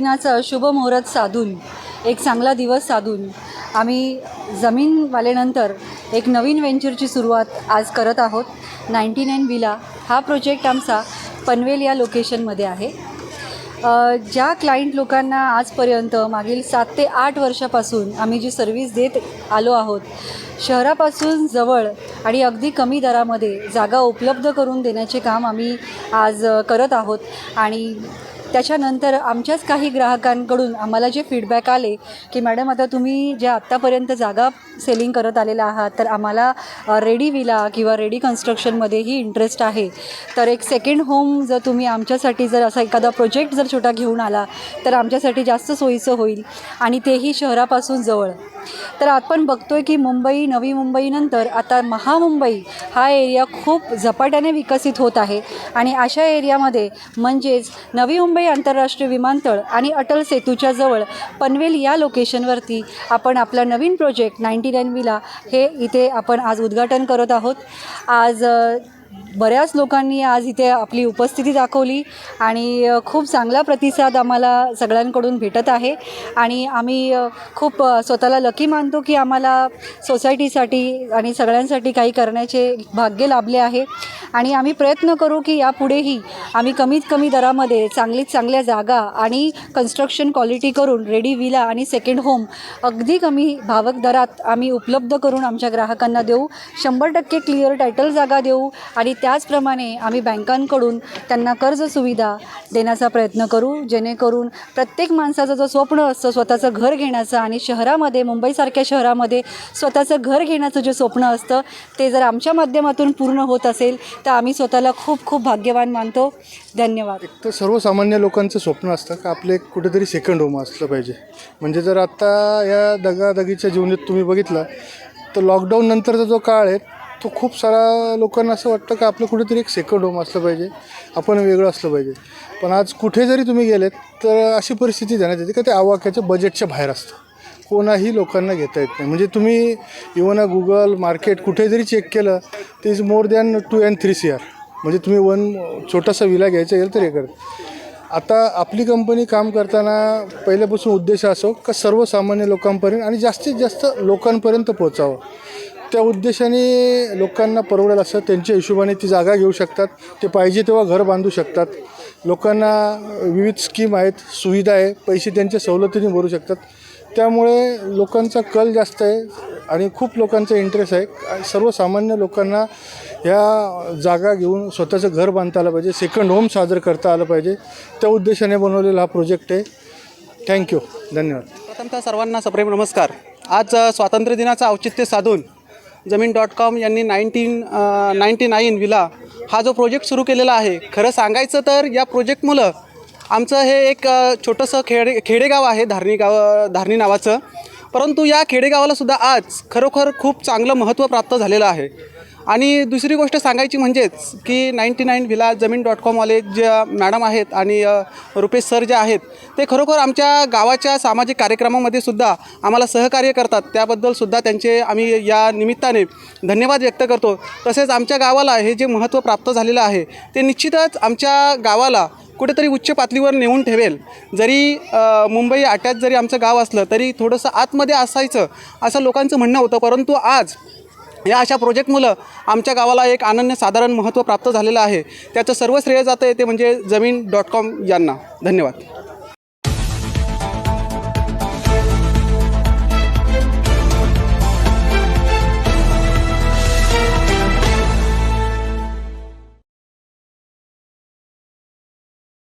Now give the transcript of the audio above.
दिनाचा शुभ मुहूर्त साधून, एक चांगला दिवस साधून आम्ही जमीनवाल्यानंतर एक नवीन व्हेंचरची सुरुवात आज करत आहोत. 99 विला हा प्रोजेक्ट आमचा पनवेल या लोकेशनमध्ये आहे. ज्या क्लायंट लोकांना आजपर्यंत मागील 7 ते 8 वर्षापासून आम्ही जी सर्व्हिस देत आलो आहोत, शहरापासून जवळ आणि अगदी कमी दरामध्ये जागा उपलब्ध करून देण्याचे काम आम्ही आज करत आहोत. आणि त्याच्यानंतर आमच्याच काही ग्राहकांकडून आम्हाला जे फीडबॅक आले की मॅडम, आता तुम्ही ज्या आत्तापर्यंत जागा सेलिंग करत आलेला आहात, तर आम्हाला रेडी विला किंवा रेडी कन्स्ट्रक्शनमध्येही इंटरेस्ट आहे. तर एक सेकंड होम जर तुम्ही आमच्यासाठी जर असा एखादा प्रोजेक्ट जर छोटा घेऊन आला तर आमच्यासाठी जास्त सोयीचं होईल, आणि तेही शहरापासून जवळ. तर आपण बघतो आहे की मुंबई, नवी मुंबईनंतर आता महामुंबई हा एरिया खूप झपाट्याने विकसित होत आहे. आणि अशा एरियामध्ये म्हणजेच नवी मुंबई आंतरराष्ट्रीय विमानतळ आणि अटल सेतूच्या जवळ पनवेल या लोकेशनवरती आपण आपला नवीन प्रोजेक्ट 99 विला हे इथे आपण आज उद्घाटन करत आहोत. आज बऱ्याच लोकांनी आज इथे आपली उपस्थिती दाखवली आणि खूप चांगला प्रतिसाद आम्हाला सगळ्यांकडून भेटत आहे. आणि आम्ही खूप स्वतःला लकी मानतो की आम्हाला सोसायटीसाठी आणि सगळ्यांसाठी काही करण्याचे भाग्य लाभले आहे. आणि आम्ही प्रयत्न करू की यापुढेही आम्ही कमीत कमी दरामध्ये चांगल्या जागा आणि कन्स्ट्रक्शन क्वालिटी करून रेडी विला आणि सेकंड होम अगदी कमी भावक दरात आम्ही उपलब्ध करून आमच्या ग्राहकांना देऊ. 100% क्लिअर टायटल जागा देऊ आणि त्याचप्रमाणे आम्ही बँकांकडून त्यांना कर्ज सुविधा देण्याचा प्रयत्न करू, जेणेकरून प्रत्येक माणसाचं जो स्वप्न असतं स्वतःचं घर घेण्याचं आणि शहरामध्ये, मुंबईसारख्या शहरामध्ये स्वतःचं घर घेण्याचं जे स्वप्न असतं ते जर आमच्या माध्यमातून पूर्ण होत असेल तर आम्ही स्वतःला खूप खूप भाग्यवान मानतो. धन्यवाद. तर सर्वसामान्य लोकांचं स्वप्न असतं का आपले कुठेतरी सेकंड होम असलं पाहिजे. म्हणजे जर आत्ता या दगादगीच्या जीवनात तुम्ही बघितलं तर लॉकडाऊन नंतरचा जो काळ आहे तो खूप सारा लोकांना असं वाटतं का आपलं कुठेतरी एक सेकंड होम असलं पाहिजे, आपण वेगळं असलं पाहिजे. पण आज कुठे जरी तुम्ही गेलेत तर अशी परिस्थिती जाण्यात येते का ते आवाक्याच्या बजेटच्या बाहेर असतं. कोणाही लोकांना घेता येत नाही. म्हणजे तुम्ही इवन गुगल मार्केट कुठे जरी चेक केलं तर is more than 2 and 3 CR. म्हणजे तुम्ही छोटासा विला घ्यायचा गेलं तर हे करत. आता आपली कंपनी काम करताना पहिल्यापासून उद्देश असो का सर्वसामान्य लोकांपर्यंत आणि जास्तीत जास्त लोकांपर्यंत पोहोचावं. त्या उद्देशाने लोकांना परवडेल असं त्यांच्या हिशोबाने ती जागा घेऊ शकतात, ते पाहिजे तेव्हा घर बांधू शकतात. लोकांना विविध स्कीम आहेत, सुविधा आहे, पैसे त्यांच्या सवलतीने भरू शकतात. त्यामुळे लोकांचा कल जास्त आहे आणि खूप लोकांचा इंटरेस्ट आहे. सर्वसामान्य लोकांना ह्या जागा घेऊन स्वतःचं घर बांधता आलं पाहिजे, सेकंड होम सादर करता आलं पाहिजे. त्या उद्देशाने बनवलेला हा प्रोजेक्ट आहे. थँक्यू, धन्यवाद. प्रथमतः सर्वांना सप्रेम नमस्कार. आज स्वातंत्र्य दिनाचं औचित्य साधून जमीन.com यांनी 99 विला हा जो प्रोजेक्ट सुरू केलेला आहे, खरं सांगायचं तर या प्रोजेक्टमुळं आमचं हे एक छोटंसं खेडेगाव आहे, धारणी नावाचं. परंतु या खेडेगावालासुद्धा आज खरोखर खूप चांगलं महत्त्व प्राप्त झालेलं आहे. आणि दुसरी गोष्ट सांगायची म्हणजेच की 99 विला जमीन.comवाले ज्या मॅडम आहेत आणि रुपेश सर जे आहेत ते खरोखर आमच्या गावाच्या सामाजिक कार्यक्रमामध्ये सुद्धा आम्हाला सहकार्य करतात. त्याबद्दलसुद्धा त्यांचे आम्ही या निमित्ताने धन्यवाद व्यक्त करतो. तसेच आमच्या गावाला हे जे महत्त्व प्राप्त झालेलं आहे ते निश्चितच आमच्या गावाला कुठेतरी उच्च पातळीवर नेऊन ठेवेल. जरी मुंबई आट्यात जरी आमचं गाव असलं तरी थोडंसं आतमध्ये असायचं असं लोकांचं म्हणणं होतं. परंतु आज या अशा प्रोजेक्टमुळं आमच्या गावाला एक अनन्यसाधारण महत्त्व प्राप्त झालेलं आहे. त्याचं सर्व श्रेय जातं आहे ते म्हणजे जमीन.com यांना. धन्यवाद.